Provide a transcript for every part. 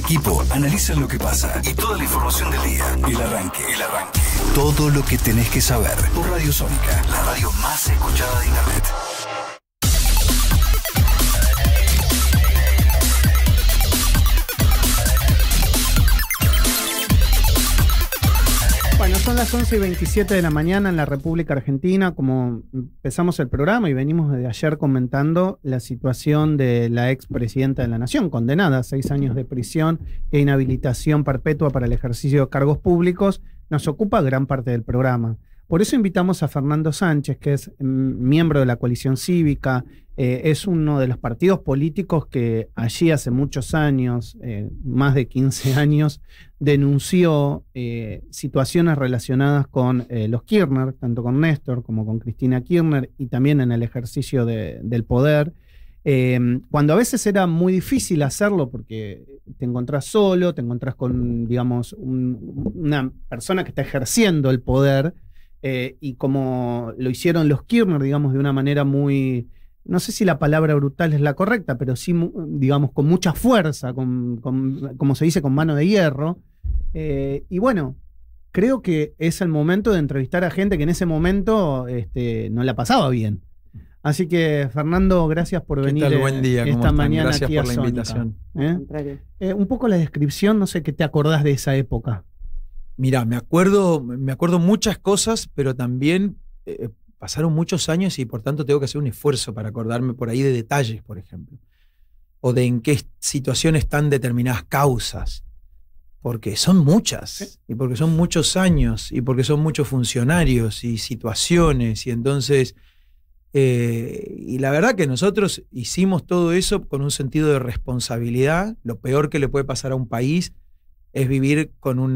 equipo analizan lo que pasa y toda la información del día. El arranque. Todo lo que tenés que saber por Radio Sónica, la radio más escuchada de Internet. Bueno, son las 11:27 de la mañana en la República Argentina. Como empezamos el programa y venimos desde ayer comentando la situación de la expresidenta de la Nación, condenada a 6 años de prisión e inhabilitación perpetua para el ejercicio de cargos públicos, nos ocupa gran parte del programa. Por eso invitamos a Fernando Sánchez, que es miembro de la Coalición Cívica, es uno de los partidos políticos que allí hace muchos años, más de 15 años, denunció situaciones relacionadas con los Kirchner, tanto con Néstor como con Cristina Kirchner, y también en el ejercicio del poder. Cuando a veces era muy difícil hacerlo porque te encontrás solo, te encontrás con, digamos, una persona que está ejerciendo el poder, y como lo hicieron los Kirchner, digamos, de una manera muy, no sé si la palabra brutal es la correcta, pero sí, digamos, con mucha fuerza, como se dice, con mano de hierro. Y bueno, creo que es el momento de entrevistar a gente que en ese momento no la pasaba bien. Así que, Fernando, gracias por venir. ¿Qué tal? Buen día. Esta mañana gracias aquí por la Sónica. invitación. Un poco la descripción, no sé qué te acordás de esa época. Mirá, me acuerdo muchas cosas, pero también pasaron muchos años y por tanto tengo que hacer un esfuerzo para acordarme por ahí de detalles, por ejemplo. O de en qué situaciones están determinadas causas. Porque son muchas, y porque son muchos años, y porque son muchos funcionarios y situaciones, y entonces... y la verdad que nosotros hicimos todo eso con un sentido de responsabilidad. Lo peor que le puede pasar a un país es vivir como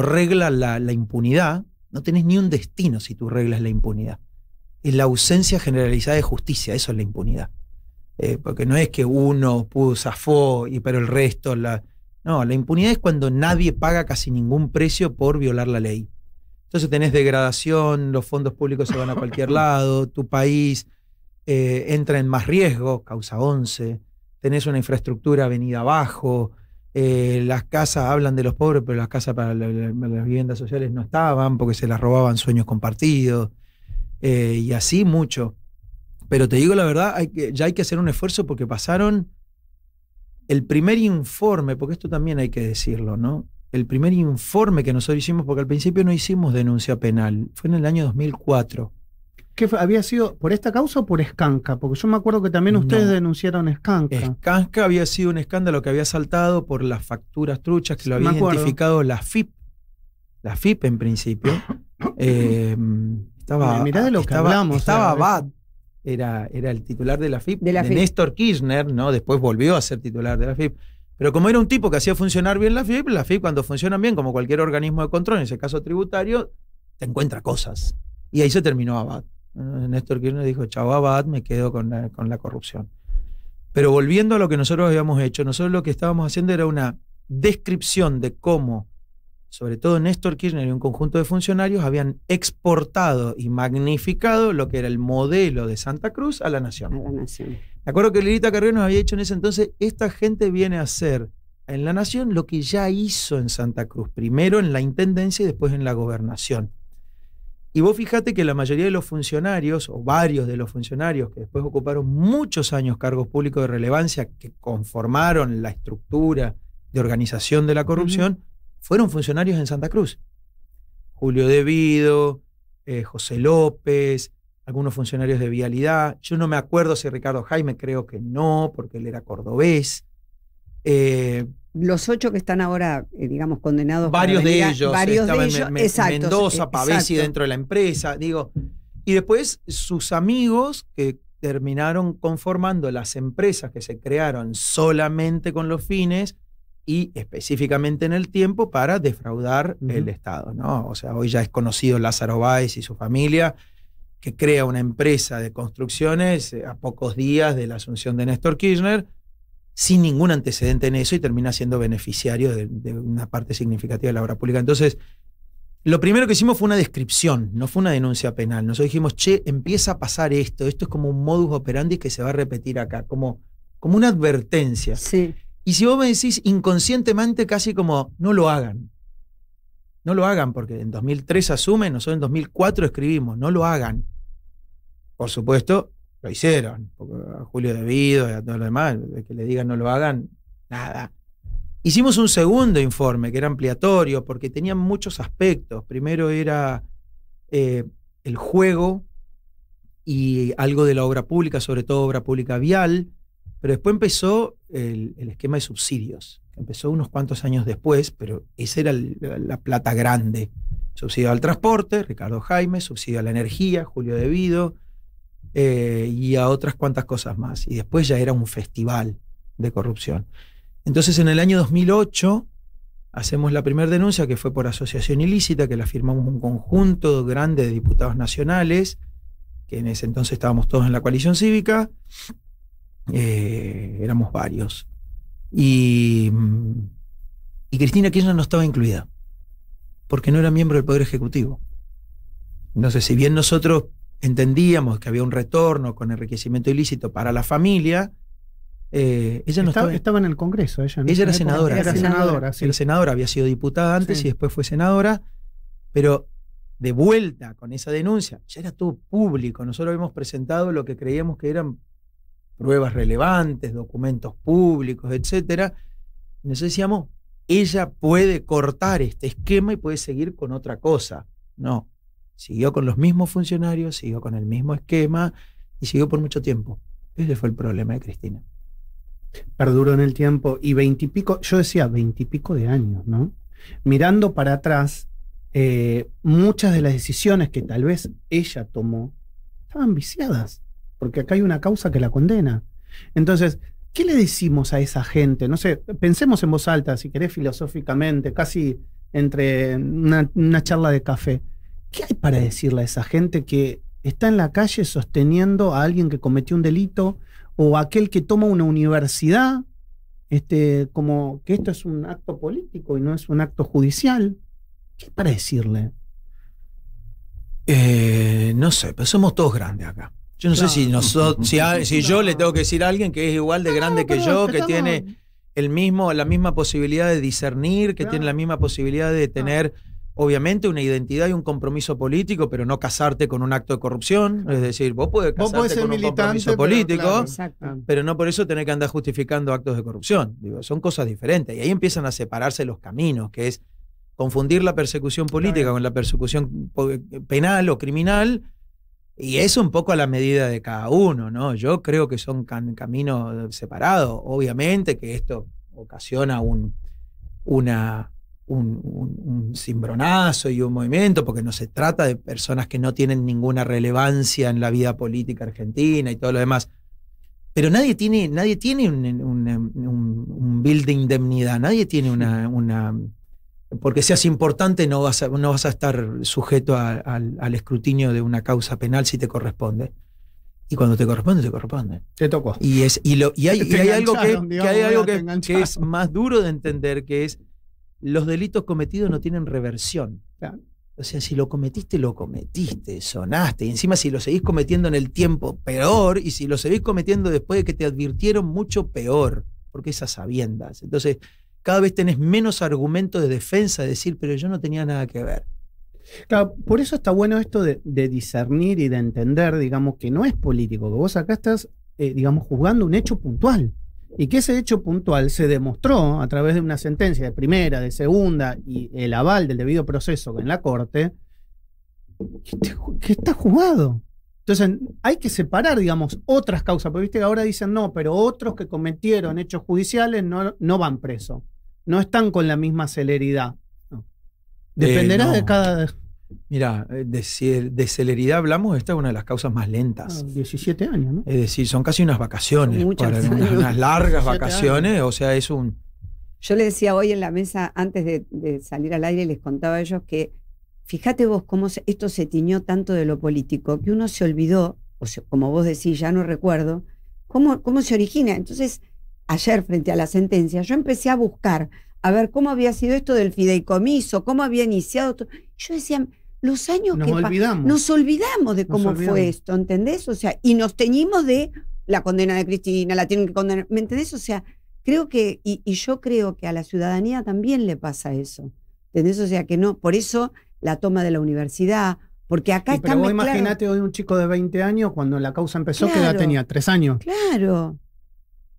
regla la impunidad. No tenés ni un destino si tu regla es la impunidad. Es la ausencia generalizada de justicia, eso es la impunidad. Porque no es que uno zafó, pero el resto... No, la impunidad es cuando nadie paga casi ningún precio por violar la ley. Entonces tenés degradación, los fondos públicos se van a cualquier lado, tu país entra en más riesgo, causa 11, tenés una infraestructura venida abajo, las casas hablan de los pobres, pero las casas para las viviendas sociales no estaban porque se las robaban sueños compartidos, y así mucho. Pero te digo la verdad, ya hay que hacer un esfuerzo porque pasaron el primer informe, porque esto también hay que decirlo, ¿no? El primer informe que nosotros hicimos, porque al principio no hicimos denuncia penal, fue en el año 2004. ¿Qué había sido por esta causa o por Skanka? Porque yo me acuerdo que también ustedes denunciaron Skanka. Skanka había sido un escándalo que había saltado por las facturas truchas que lo había identificado la FIP. La FIP en principio. Mirá de lo que hablamos. Estaba Abad, era el titular de la FIP, de Néstor Kirchner, ¿no? Después volvió a ser titular de la FIP. Pero como era un tipo que hacía funcionar bien la FIP cuando funcionan bien, como cualquier organismo de control, en ese caso tributario, te encuentra cosas. Y ahí se terminó Abad. Néstor Kirchner dijo, chao Abad, me quedo con la corrupción. Pero volviendo a lo que nosotros habíamos hecho, nosotros lo que estábamos haciendo era una descripción de cómo, sobre todo Néstor Kirchner y un conjunto de funcionarios, habían exportado y magnificado lo que era el modelo de Santa Cruz a la Nación. Me acuerdo que Lilita Carrió nos había dicho en ese entonces, esta gente viene a hacer en la Nación lo que ya hizo en Santa Cruz, primero en la Intendencia y después en la Gobernación. Y vos fíjate que la mayoría de los funcionarios, o varios de los funcionarios que después ocuparon muchos años cargos públicos de relevancia, que conformaron la estructura de organización de la corrupción, fueron funcionarios en Santa Cruz. Julio Devido, José López, algunos funcionarios de Vialidad. Yo no me acuerdo si Ricardo Jaime, creo que no, porque él era cordobés. Los 8 que están ahora, digamos, condenados. Varios de ellos. Exacto, Mendoza, Pavesi dentro de la empresa, digo. Y después sus amigos que terminaron conformando las empresas que se crearon solamente con los fines y específicamente en el tiempo para defraudar el Estado, ¿no? O sea, hoy ya es conocido Lázaro Báez y su familia, que crea una empresa de construcciones a pocos días de la asunción de Néstor Kirchner, sin ningún antecedente en eso, y termina siendo beneficiario de una parte significativa de la obra pública. Entonces, lo primero que hicimos fue una descripción, no fue una denuncia penal. Nosotros dijimos, empieza a pasar esto es como un modus operandi que se va a repetir acá, como una advertencia. Sí. Y si vos me decís inconscientemente, casi como, no lo hagan. No lo hagan, porque en 2003 asumen, nosotros en 2004 escribimos, no lo hagan. Por supuesto, lo hicieron. Porque a Julio Devido y a todo lo demás, de que le digan no lo hagan, nada. Hicimos un segundo informe, que era ampliatorio, porque tenía muchos aspectos. Primero era el juego y algo de la obra pública, sobre todo obra pública vial, pero después empezó el esquema de subsidios, que empezó unos cuantos años después, pero esa era la plata grande. Subsidio al transporte, Ricardo Jaime, subsidio a la energía, Julio Devido, y a otras cuantas cosas más. Y después ya era un festival de corrupción. Entonces en el año 2008 hacemos la primera denuncia, que fue por asociación ilícita, que la firmamos un conjunto grande de diputados nacionales, que en ese entonces estábamos todos en la coalición cívica, éramos varios. Y Cristina Kirchner no estaba incluida, porque no era miembro del Poder Ejecutivo. Entonces, si bien nosotros entendíamos que había un retorno con enriquecimiento ilícito para la familia, ella no estaba en el Congreso. Ella era senadora. Era senadora, sí. Era senadora, había sido diputada antes, sí, y después fue senadora, pero de vuelta con esa denuncia, ya era todo público. Nosotros habíamos presentado lo que creíamos que eran pruebas relevantes, documentos públicos, etcétera. Y nosotros decíamos, ella puede cortar este esquema y puede seguir con otra cosa. No, siguió con los mismos funcionarios, siguió con el mismo esquema y siguió por mucho tiempo. Ese fue el problema de Cristina. Perduró en el tiempo y 20 y pico, yo decía 20 y pico de años, ¿no? Mirando para atrás, muchas de las decisiones que tal vez ella tomó estaban viciadas, porque acá hay una causa que la condena. Entonces, ¿qué le decimos a esa gente? No sé, pensemos en voz alta, si querés filosóficamente, casi entre una charla de café. ¿Qué hay para decirle a esa gente que está en la calle sosteniendo a alguien que cometió un delito, o aquel que toma una universidad como que esto es un acto político y no es un acto judicial? ¿Qué hay para decirle? No sé, pero somos todos grandes acá. Yo no sé si nosotros, si yo le tengo que decir a alguien que es igual de grande que yo, que tiene la misma posibilidad de discernir, que tiene la misma posibilidad de tener, obviamente, una identidad y un compromiso político, pero no casarte con un acto de corrupción. Es decir, vos podés casarte con un compromiso político, pero no por eso tenés que andar justificando actos de corrupción. Digo, son cosas diferentes. Y ahí empiezan a separarse los caminos, que es confundir la persecución política con la persecución penal o criminal, y eso un poco a la medida de cada uno, ¿no? Yo creo que son caminos separados. Obviamente que esto ocasiona un cimbronazo y un movimiento, porque no se trata de personas que no tienen ninguna relevancia en la vida política argentina y todo lo demás. Pero nadie tiene un bill de indemnidad, nadie tiene una porque seas importante no vas a estar sujeto al escrutinio de una causa penal si te corresponde. Y cuando te corresponde, te corresponde. Te tocó. Y hay algo que es más duro de entender, que es los delitos cometidos no tienen reversión. Claro. O sea, si lo cometiste, sonaste. Y encima si lo seguís cometiendo en el tiempo, peor. Y si lo seguís cometiendo después de que te advirtieron, mucho peor. Porque es a sabiendas. Entonces, cada vez tenés menos argumentos de defensa de decir, pero yo no tenía nada que ver. Claro, por eso está bueno esto de discernir y de entender, digamos, que no es político, que vos acá estás, digamos, juzgando un hecho puntual. Y que ese hecho puntual se demostró a través de una sentencia de primera, de segunda y el aval del debido proceso en la Corte, que está juzgado. Entonces hay que separar, digamos, otras causas, porque viste que ahora dicen no, pero otros que cometieron hechos judiciales no van presos, no están con la misma celeridad. No. Dependerá de cada... Mira, de celeridad hablamos, esta es una de las causas más lentas. 17 años, ¿no? Es decir, son casi unas vacaciones, unas largas vacaciones, o sea, es un... Yo le decía hoy en la mesa, antes de salir al aire, les contaba a ellos que, fíjate vos cómo esto se tiñó tanto de lo político, que uno se olvidó, o sea, como vos decís, ya no recuerdo, cómo se origina. Entonces, ayer, frente a la sentencia, yo empecé a buscar, a ver cómo había sido esto del fideicomiso, cómo había iniciado. Yo decía, los años nos olvidamos de cómo fue esto, ¿entendés? O sea, y nos teñimos de la condena de Cristina, la tienen que condenar, ¿me entendés? O sea, creo que, y yo creo que a la ciudadanía también le pasa eso. ¿Entendés? O sea que no, por eso la toma de la universidad, porque acá está pero vos mezclado. imaginate hoy un chico de 20 años, cuando la causa empezó, Claro. ¿qué edad tenía? 3 años. Claro,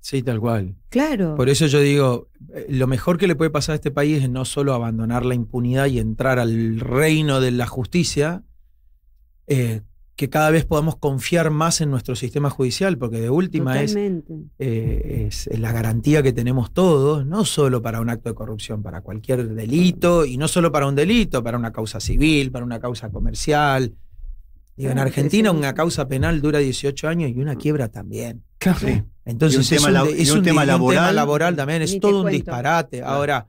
Sí, tal cual. claro. Por eso yo digo, lo mejor que le puede pasar a este país es no solo abandonar la impunidad y entrar al reino de la justicia, que cada vez podamos confiar más en nuestro sistema judicial, porque de última Totalmente. es la garantía que tenemos todos, no solo para un acto de corrupción, para cualquier delito, y no solo para un delito, para una causa civil, para una causa comercial. Digo, en Claro, Argentina interesante. una causa penal dura 18 años y una quiebra también. Claro. Sí. Entonces Y un tema laboral también, Ni es te todo un cuento. disparate. Claro. Ahora,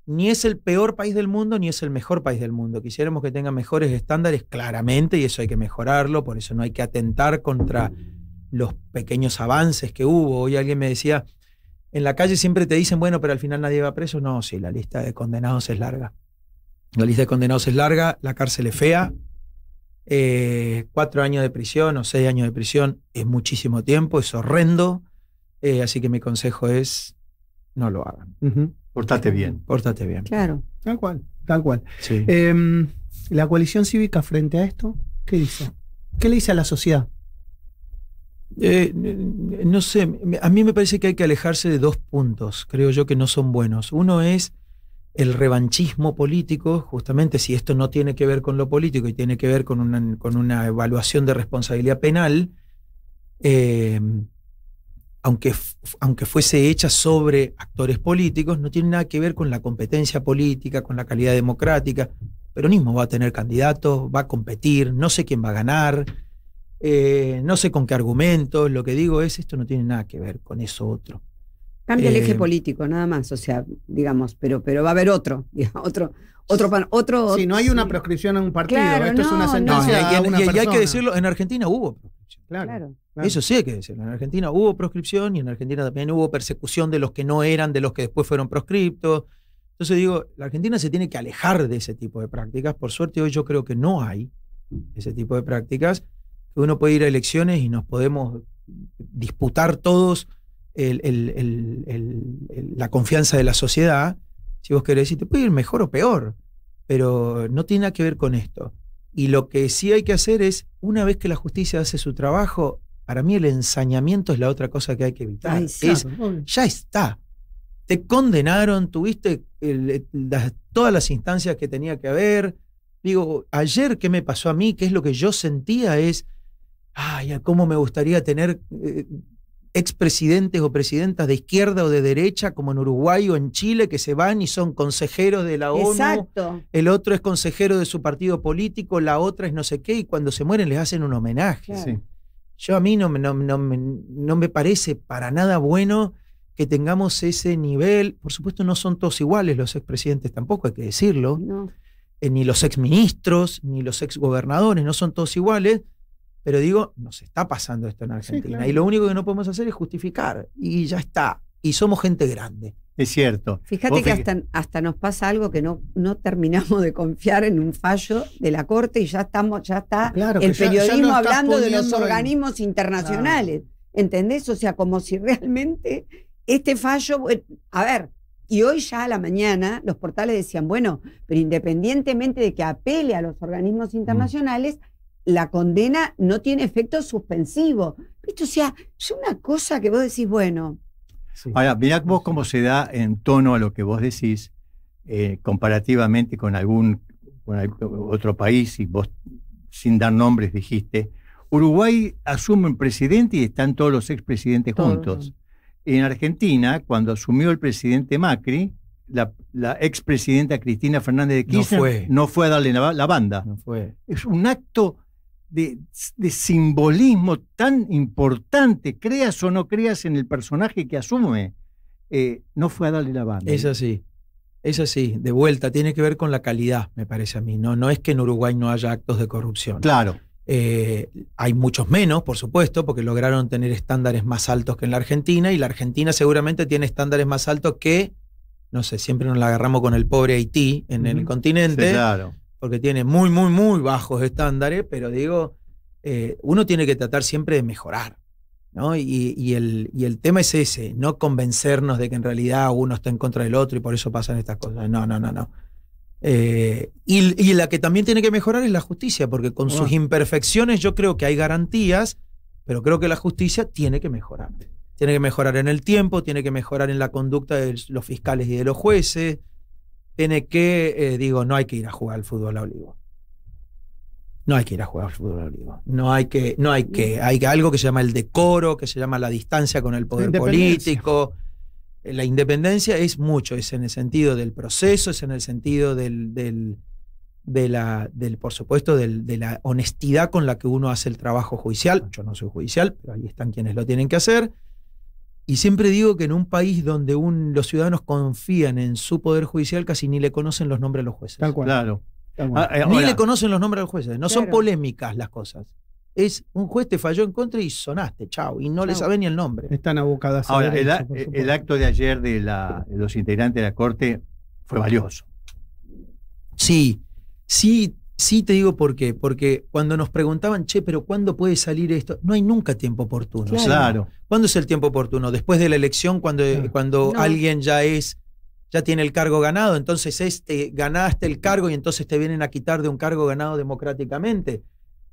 ni es el peor país del mundo, ni es el mejor país del mundo. Quisiéramos que tengan mejores estándares, claramente, y eso hay que mejorarlo, por eso no hay que atentar contra los pequeños avances que hubo. Hoy alguien me decía, en la calle siempre te dicen, bueno, pero al final nadie va preso. No, sí, la lista de condenados es larga. La lista de condenados es larga, la cárcel es fea. 4 años de prisión o 6 años de prisión es muchísimo tiempo, es horrendo. Así que mi consejo es, no lo hagan. Ujú. Portate bien. Pórtate bien. Claro. Tal cual, tal cual. Sí. La coalición cívica frente a esto, ¿qué dice? ¿Qué le dice a la sociedad? No sé, a mí me parece que hay que alejarse de 2 puntos, creo yo, que no son buenos. Uno es el revanchismo político, justamente si esto no tiene que ver con lo político y tiene que ver con una evaluación de responsabilidad penal, aunque fuese hecha sobre actores políticos, no tiene nada que ver con la competencia política, con la calidad democrática. El peronismo va a tener candidatos, va a competir, no sé quién va a ganar, no sé con qué argumentos. Lo que digo es, esto no tiene nada que ver con eso otro. Cambia el eje político, nada más. O sea, digamos, pero va a haber otro. Otro. Si no hay una proscripción en un partido, Claro, esto es una no, sentencia a una y hay persona. que decirlo, en Argentina hubo proscripción. Claro. Eso sí hay que decirlo. En Argentina hubo proscripción y en Argentina también hubo persecución de los que no eran, de los que después fueron proscriptos. Entonces digo, la Argentina se tiene que alejar de ese tipo de prácticas. Por suerte hoy yo creo que no hay ese tipo de prácticas. Que uno puede ir a elecciones y nos podemos disputar todos la confianza de la sociedad. Si vos querés, y te puede ir mejor o peor, pero no tiene nada que ver con esto. Y lo que sí hay que hacer es, una vez que la justicia hace su trabajo, para mí el ensañamiento es la otra cosa que hay que evitar. Ay, sí. Ya está. Te condenaron, tuviste todas las instancias que tenía que haber. Digo, ayer, ¿qué me pasó a mí? ¿Qué es lo que yo sentía? Es, ay, cómo me gustaría tener expresidentes o presidentas de izquierda o de derecha, como en Uruguay o en Chile, que se van y son consejeros de la ONU. Exacto. El otro es consejero de su partido político, la otra es no sé qué, y cuando se mueren les hacen un homenaje. Claro. Sí. Yo a mí no me parece para nada bueno que tengamos ese nivel. Por supuesto no son todos iguales los expresidentes tampoco, hay que decirlo. No. Ni los exministros, ni los exgobernadores, no son todos iguales. Pero digo, nos está pasando esto en Argentina. Sí, claro. Y lo único que no podemos hacer es justificar. Y ya está. Y somos gente grande. Es cierto. Fíjate Vos que hasta nos pasa algo que no terminamos de confiar en un fallo de la Corte y ya está Claro, el que ya periodismo lo estás hablando de los poniendo en- organismos internacionales. ¿Entendés? O sea, como si realmente este fallo, a ver, y hoy ya a la mañana los portales decían, bueno, pero independientemente de que apele a los organismos internacionales, la condena no tiene efecto suspensivo. ¿Viste? O sea, es una cosa que vos decís, bueno, Sí. Ahora, mirá vos cómo se da en tono a lo que vos decís, comparativamente con algún otro país, y vos sin dar nombres dijiste, Uruguay asume un presidente y están todos los expresidentes Todos. juntos. En Argentina, cuando asumió el presidente Macri, la expresidenta Cristina Fernández de Kirchner no fue a darle la banda. No fue. Es un acto de simbolismo tan importante, creas o no creas en el personaje que asume, no fue a darle la banda. Es así, de vuelta, tiene que ver con la calidad, me parece a mí. No es que en Uruguay no haya actos de corrupción. Claro. Hay muchos menos, por supuesto, porque lograron tener estándares más altos que en la Argentina, y la Argentina seguramente tiene estándares más altos que, no sé, siempre nos la agarramos con el pobre Haití en el continente. Sí, claro. Porque tiene muy, muy, muy bajos estándares, pero digo, uno tiene que tratar siempre de mejorar. ¿no? Y el tema es ese, no convencernos de que en realidad uno está en contra del otro y por eso pasan estas cosas. No. Y la que también tiene que mejorar es la justicia, porque con sus imperfecciones yo creo que hay garantías, pero creo que la justicia tiene que mejorar. Tiene que mejorar en el tiempo, tiene que mejorar en la conducta de los fiscales y de los jueces, tiene que, no hay que ir a jugar al fútbol a Olivos. No hay que ir a jugar al fútbol a Olivos. Hay algo que se llama el decoro, que se llama la distancia con el poder político. La independencia es mucho, es en el sentido del proceso, es en el sentido por supuesto, de la honestidad con la que uno hace el trabajo judicial. Yo no soy judicial, pero ahí están quienes lo tienen que hacer. Y siempre digo que en un país donde los ciudadanos confían en su poder judicial, casi ni le conocen los nombres a los jueces. Tal cual. Claro. Ni le conocen los nombres a los jueces. No son polémicas las cosas. Es un juez te falló en contra y sonaste, chao. Y no le sabés ni el nombre. Están abocadas a Ahora, derecho, el acto de ayer de los integrantes de la Corte fue valioso. Sí, te digo por qué. Porque cuando nos preguntaban, pero ¿cuándo puede salir esto? No hay nunca tiempo oportuno. Claro. ¿Cuándo es el tiempo oportuno? Después de la elección, cuando alguien ya tiene el cargo ganado, entonces ganaste el cargo y entonces te vienen a quitar de un cargo ganado democráticamente,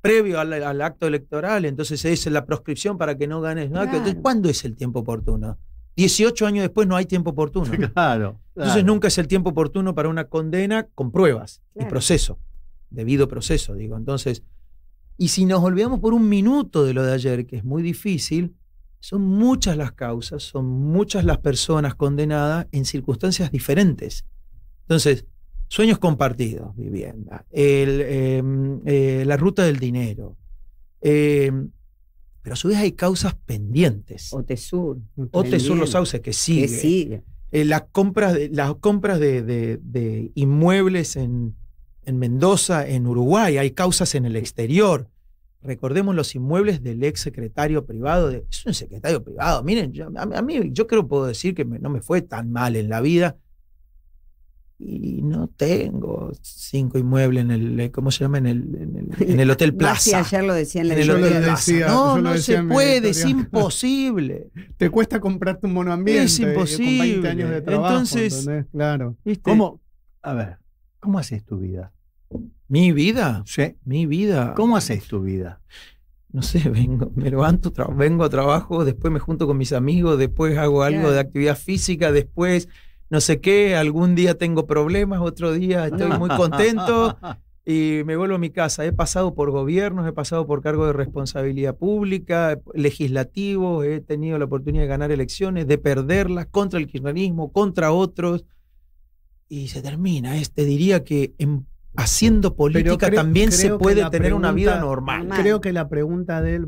previo al acto electoral, entonces es la proscripción para que no ganes nada. Claro. Entonces, ¿cuándo es el tiempo oportuno? 18 años después no hay tiempo oportuno. Claro. Entonces nunca es el tiempo oportuno para una condena con pruebas y proceso, debido proceso, digo. Entonces, y si nos olvidamos por un minuto de lo de ayer, que es muy difícil, son muchas las causas, son muchas las personas condenadas en circunstancias diferentes. Entonces, sueños compartidos, vivienda, la ruta del dinero, pero a su vez hay causas pendientes. Otesur, los sauces que sigue. Las compras de inmuebles en Mendoza, en Uruguay, hay causas en el exterior. Recordemos los inmuebles del ex secretario privado. Es un secretario privado. Miren, yo creo que puedo decir que no me fue tan mal en la vida. Y no tengo 5 inmuebles en el, ¿cómo se llama? En el Hotel Plaza. Sí, ayer lo decía en el Hotel Plaza. No se puede, es imposible. Te cuesta comprarte un monoambiente. Es imposible. Con 20 años de trabajo. Entonces, claro. ¿viste? ¿Cómo haces tu vida? ¿Mi vida? Sí. Mi vida. ¿Cómo haces tu vida? No sé, me levanto, vengo a trabajo, después me junto con mis amigos, después hago algo de actividad física, después no sé qué, algún día tengo problemas, otro día estoy muy contento y me vuelvo a mi casa. He pasado por gobiernos, he pasado por cargos de responsabilidad pública, legislativos, he tenido la oportunidad de ganar elecciones, de perderlas contra el kirchnerismo, contra otros, y se termina. Te diría que haciendo política también se puede tener una vida normal. Creo que la pregunta de él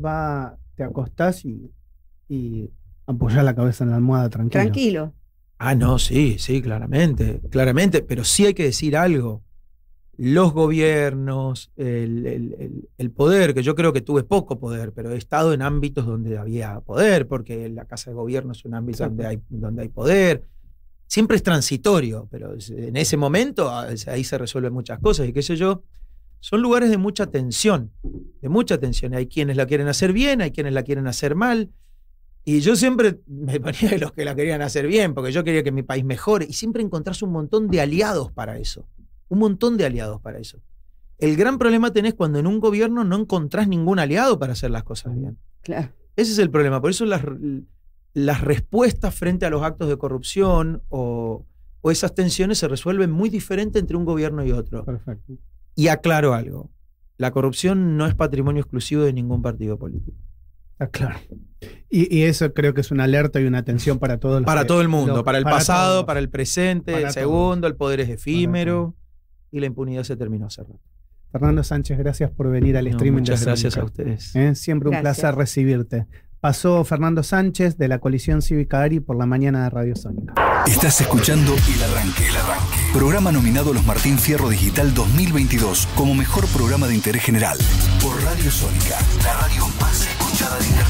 te acostás y apoyás la cabeza en la almohada tranquilo. No, sí, claramente, pero sí hay que decir algo. Los gobiernos, el poder, que yo creo que tuve poco poder, pero he estado en ámbitos donde había poder, porque la Casa de Gobierno es un ámbito donde hay poder. Siempre es transitorio, pero en ese momento ahí se resuelven muchas cosas y qué sé yo. Son lugares de mucha tensión. Hay quienes la quieren hacer bien, hay quienes la quieren hacer mal. Y yo siempre me ponía de los que la querían hacer bien, porque yo quería que mi país mejore. Y siempre encontrás un montón de aliados para eso. El gran problema tenés cuando en un gobierno no encontrás ningún aliado para hacer las cosas bien. Claro. Ese es el problema. Por eso las respuestas frente a los actos de corrupción o esas tensiones se resuelven muy diferente entre un gobierno y otro. Perfecto. Y aclaro algo. La corrupción no es patrimonio exclusivo de ningún partido político. Claro. Y eso creo que es una alerta y una atención para todos. Para todo el mundo, para el pasado, para el presente, el segundo, el poder es efímero y la impunidad se terminó hace rato. Fernando Sánchez, gracias por venir al streaming. Muchas gracias a ustedes. Siempre un placer recibirte. Pasó Fernando Sánchez de la Coalición Cívica ARI por la mañana de Radio Sónica. Estás escuchando El Arranque. Programa nominado a los Martín Fierro Digital 2022 como mejor programa de interés general por Radio Sónica, la radio más escuchada de Internet.